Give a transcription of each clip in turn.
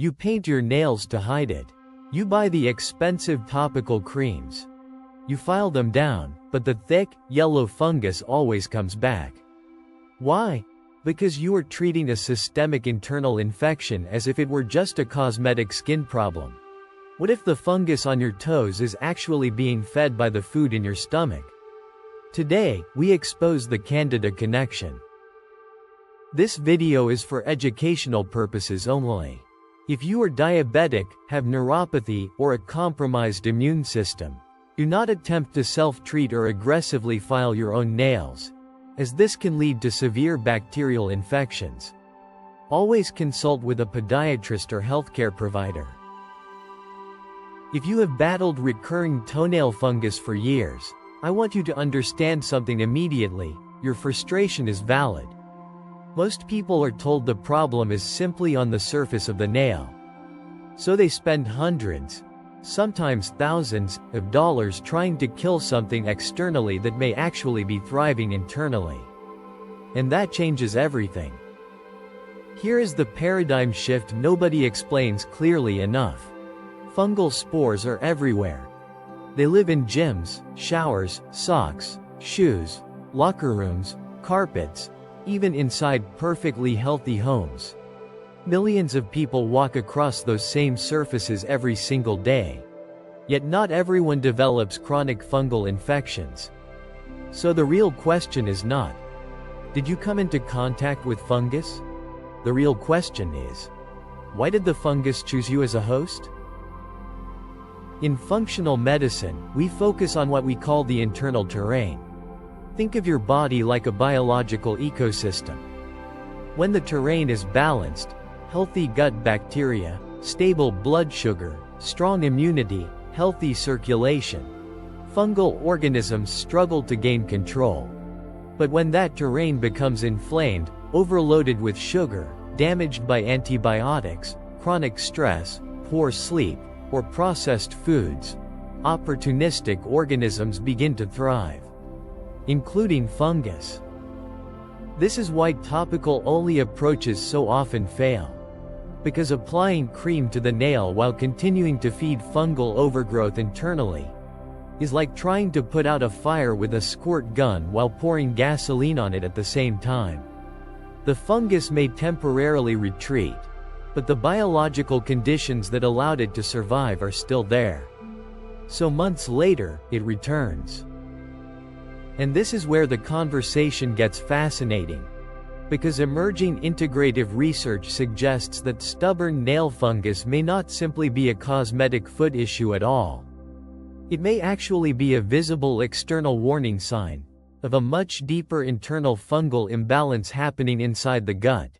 You paint your nails to hide it. You buy the expensive topical creams. You file them down, but the thick, yellow fungus always comes back. Why? Because you are treating a systemic internal infection as if it were just a cosmetic skin problem. What if the fungus on your toes is actually being fed by the food in your stomach? Today, we expose the Candida connection. This video is for educational purposes only. If you are diabetic, have neuropathy, or a compromised immune system, do not attempt to self-treat or aggressively file your own nails, as this can lead to severe bacterial infections. Always consult with a podiatrist or healthcare provider. If you have battled recurring toenail fungus for years, I want you to understand something immediately: your frustration is valid. Most people are told the problem is simply on the surface of the nail. So they spend hundreds, sometimes thousands, of dollars trying to kill something externally that may actually be thriving internally. And that changes everything. Here is the paradigm shift nobody explains clearly enough. Fungal spores are everywhere. They live in gyms, showers, socks, shoes, locker rooms, carpets, even inside perfectly healthy homes. Millions of people walk across those same surfaces every single day. Yet not everyone develops chronic fungal infections. So the real question is not, did you come into contact with fungus? The real question is, why did the fungus choose you as a host? In functional medicine, we focus on what we call the internal terrain. Think of your body like a biological ecosystem. When the terrain is balanced, healthy gut bacteria, stable blood sugar, strong immunity, healthy circulation, fungal organisms struggle to gain control. But when that terrain becomes inflamed, overloaded with sugar, damaged by antibiotics, chronic stress, poor sleep, or processed foods, opportunistic organisms begin to thrive, including fungus. This is why topical-only approaches so often fail. Because applying cream to the nail while continuing to feed fungal overgrowth internally is like trying to put out a fire with a squirt gun while pouring gasoline on it at the same time. The fungus may temporarily retreat, but the biological conditions that allowed it to survive are still there. So months later, it returns. And this is where the conversation gets fascinating. Because emerging integrative research suggests that stubborn nail fungus may not simply be a cosmetic foot issue at all. It may actually be a visible external warning sign of a much deeper internal fungal imbalance happening inside the gut.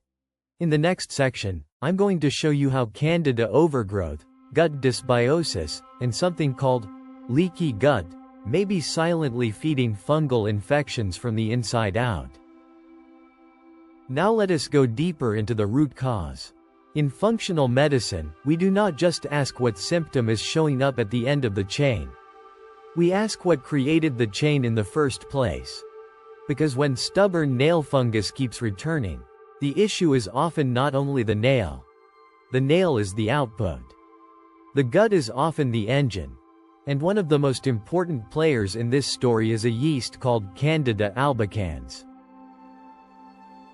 In the next section, I'm going to show you how Candida overgrowth, gut dysbiosis, and something called leaky gut may be silently feeding fungal infections from the inside out. Now let us go deeper into the root cause. In functional medicine, we do not just ask what symptom is showing up at the end of the chain. We ask what created the chain in the first place. Because when stubborn nail fungus keeps returning, the issue is often not only the nail. The nail is the output. The gut is often the engine. And one of the most important players in this story is a yeast called Candida albicans.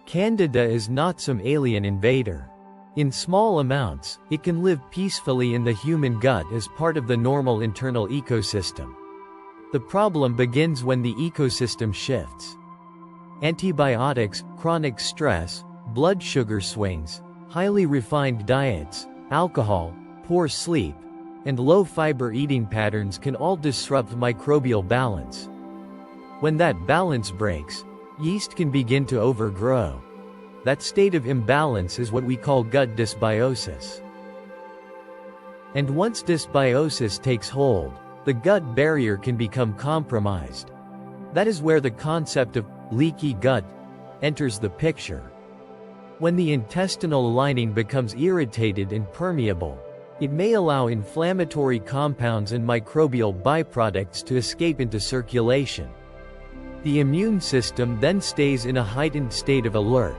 Candida is not some alien invader. In small amounts, it can live peacefully in the human gut as part of the normal internal ecosystem. The problem begins when the ecosystem shifts. Antibiotics, chronic stress, blood sugar swings, highly refined diets, alcohol, poor sleep, and low-fiber eating patterns can all disrupt microbial balance. When that balance breaks, yeast can begin to overgrow. That state of imbalance is what we call gut dysbiosis. And once dysbiosis takes hold, the gut barrier can become compromised. That is where the concept of leaky gut enters the picture. When the intestinal lining becomes irritated and permeable, it may allow inflammatory compounds and microbial byproducts to escape into circulation. The immune system then stays in a heightened state of alert.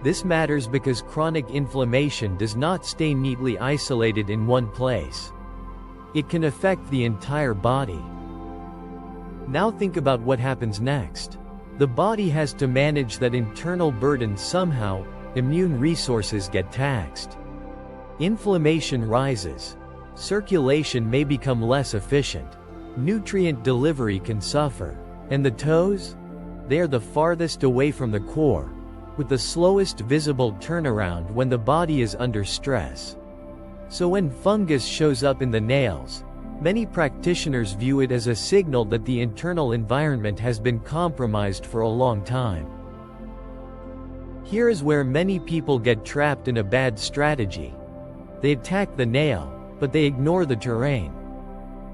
This matters because chronic inflammation does not stay neatly isolated in one place. It can affect the entire body. Now think about what happens next. The body has to manage that internal burden somehow. Immune resources get taxed. Inflammation rises. Circulation may become less efficient. Nutrient delivery can suffer. And the toes? They are the farthest away from the core, with the slowest visible turnaround when the body is under stress. So when fungus shows up in the nails, many practitioners view it as a signal that the internal environment has been compromised for a long time. Here is where many people get trapped in a bad strategy. They attack the nail, but they ignore the terrain.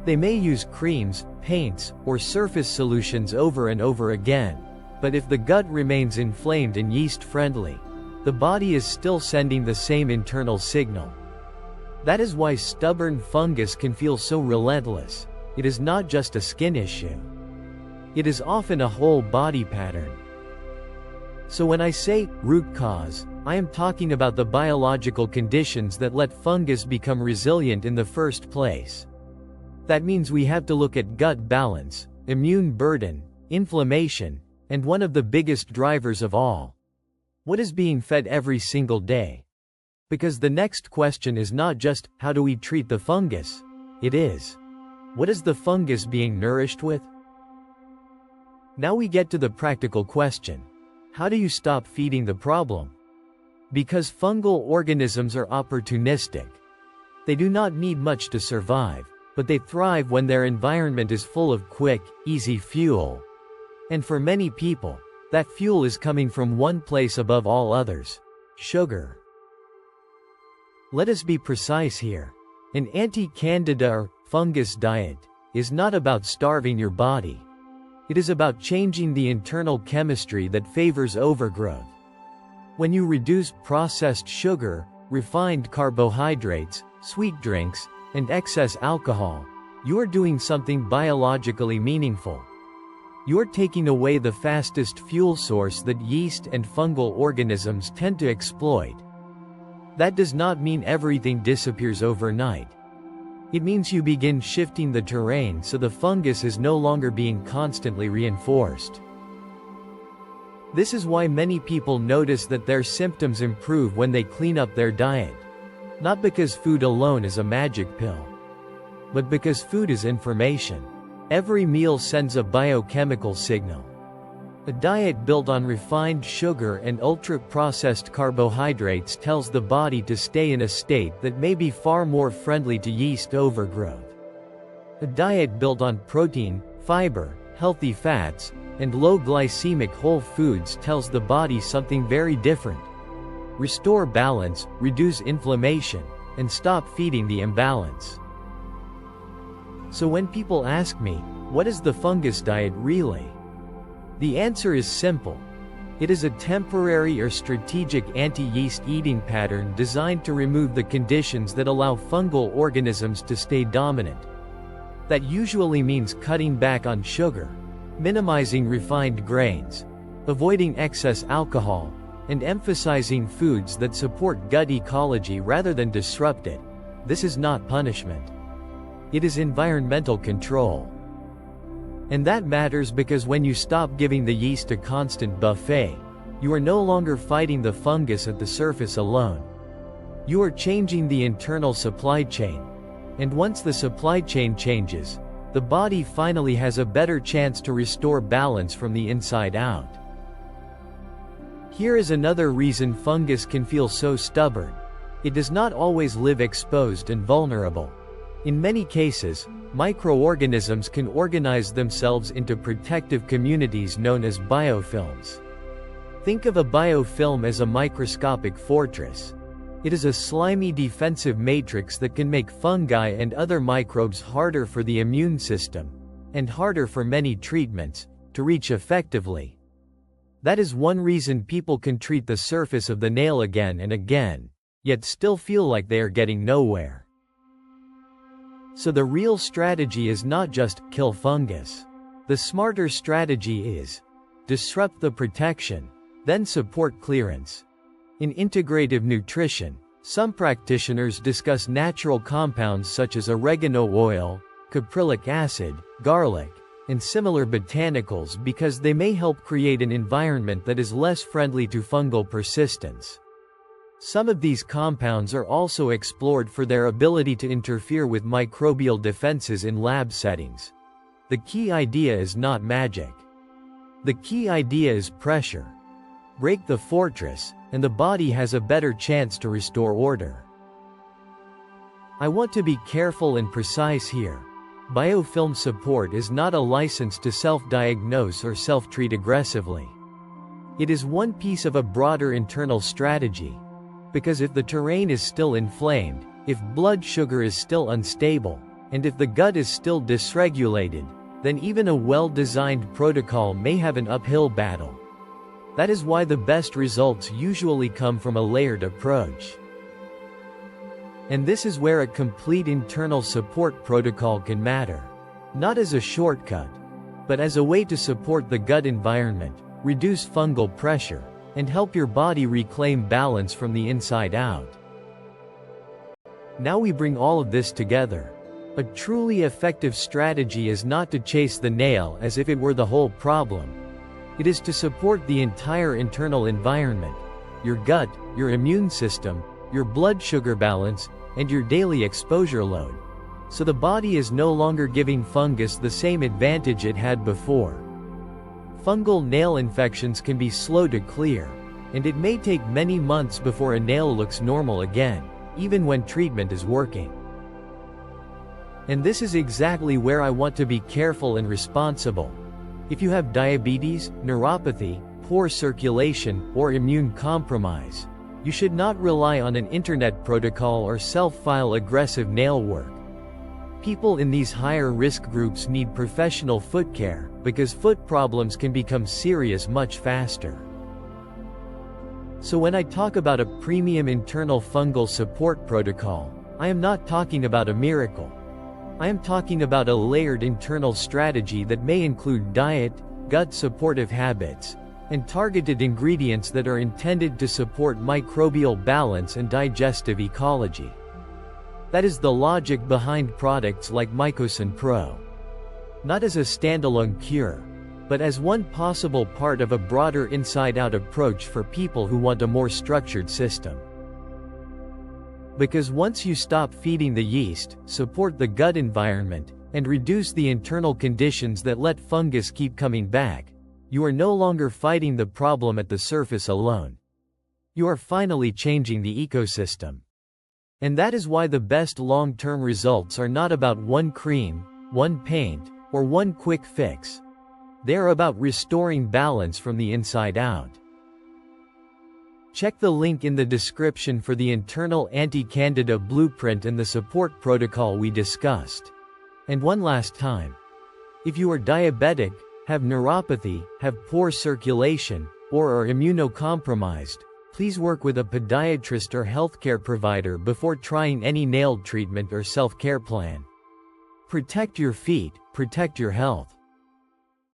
They may use creams, paints, or surface solutions over and over again, but if the gut remains inflamed and yeast-friendly, the body is still sending the same internal signal. That is why stubborn fungus can feel so relentless. It is not just a skin issue. It is often a whole body pattern. So when I say root cause, I am talking about the biological conditions that let fungus become resilient in the first place. That means we have to look at gut balance, immune burden, inflammation, and one of the biggest drivers of all: what is being fed every single day? Because the next question is not just, how do we treat the fungus? It is, what is the fungus being nourished with? Now we get to the practical question. How do you stop feeding the problem? Because fungal organisms are opportunistic. They do not need much to survive, but they thrive when their environment is full of quick, easy fuel. And for many people, that fuel is coming from one place above all others: sugar. Let us be precise here. An anti-candida or fungus diet is not about starving your body. It is about changing the internal chemistry that favors overgrowth. When you reduce processed sugar, refined carbohydrates, sweet drinks, and excess alcohol, you are doing something biologically meaningful. You are taking away the fastest fuel source that yeast and fungal organisms tend to exploit. That does not mean everything disappears overnight. It means you begin shifting the terrain so the fungus is no longer being constantly reinforced. This is why many people notice that their symptoms improve when they clean up their diet. Not because food alone is a magic pill, but because food is information. Every meal sends a biochemical signal. A diet built on refined sugar and ultra-processed carbohydrates tells the body to stay in a state that may be far more friendly to yeast overgrowth. A diet built on protein, fiber, healthy fats, and low-glycemic whole foods tells the body something very different. Restore balance, reduce inflammation, and stop feeding the imbalance. So when people ask me, what is the fungus diet really? The answer is simple. It is a temporary or strategic anti-yeast eating pattern designed to remove the conditions that allow fungal organisms to stay dominant. That usually means cutting back on sugar, minimizing refined grains, avoiding excess alcohol, and emphasizing foods that support gut ecology rather than disrupt it. This is not punishment. It is environmental control. And that matters because when you stop giving the yeast a constant buffet, you are no longer fighting the fungus at the surface alone. You are changing the internal supply chain. And once the supply chain changes, the body finally has a better chance to restore balance from the inside out. Here is another reason fungus can feel so stubborn. It does not always live exposed and vulnerable. In many cases, microorganisms can organize themselves into protective communities known as biofilms. Think of a biofilm as a microscopic fortress. It is a slimy defensive matrix that can make fungi and other microbes harder for the immune system, and harder for many treatments, to reach effectively. That is one reason people can treat the surface of the nail again and again, yet still feel like they are getting nowhere. So the real strategy is not just kill fungus. The smarter strategy is disrupt the protection, then support clearance. In integrative nutrition, some practitioners discuss natural compounds such as oregano oil, caprylic acid, garlic, and similar botanicals because they may help create an environment that is less friendly to fungal persistence. Some of these compounds are also explored for their ability to interfere with microbial defenses in lab settings. The key idea is not magic. The key idea is pressure. Break the fortress, and the body has a better chance to restore order. I want to be careful and precise here. Biofilm support is not a license to self-diagnose or self-treat aggressively. It is one piece of a broader internal strategy. Because if the terrain is still inflamed, if blood sugar is still unstable, and if the gut is still dysregulated, then even a well-designed protocol may have an uphill battle. That is why the best results usually come from a layered approach. And this is where a complete internal support protocol can matter. Not as a shortcut, but as a way to support the gut environment, reduce fungal pressure, and help your body reclaim balance from the inside out. Now we bring all of this together. A truly effective strategy is not to chase the nail as if it were the whole problem. It is to support the entire internal environment, your gut, your immune system, your blood sugar balance, and your daily exposure load. So the body is no longer giving fungus the same advantage it had before. Fungal nail infections can be slow to clear, and it may take many months before a nail looks normal again, even when treatment is working. And this is exactly where I want to be careful and responsible. If you have diabetes, neuropathy, poor circulation, or immune compromise, you should not rely on an internet protocol or self-file aggressive nail work. People in these higher risk groups need professional foot care, because foot problems can become serious much faster. So when I talk about a premium internal fungal support protocol, I am not talking about a miracle. I am talking about a layered internal strategy that may include diet, gut supportive habits, and targeted ingredients that are intended to support microbial balance and digestive ecology. That is the logic behind products like Mycosyn Pro. Not as a standalone cure, but as one possible part of a broader inside-out approach for people who want a more structured system. Because once you stop feeding the yeast, support the gut environment, and reduce the internal conditions that let fungus keep coming back, you are no longer fighting the problem at the surface alone. You are finally changing the ecosystem. And that is why the best long-term results are not about one cream, one paint, or one quick fix. They are about restoring balance from the inside out. Check the link in the description for the internal anti-candida blueprint and the support protocol we discussed. And one last time. If you are diabetic, have neuropathy, have poor circulation, or are immunocompromised, please work with a podiatrist or healthcare provider before trying any nail treatment or self-care plan. Protect your feet, protect your health.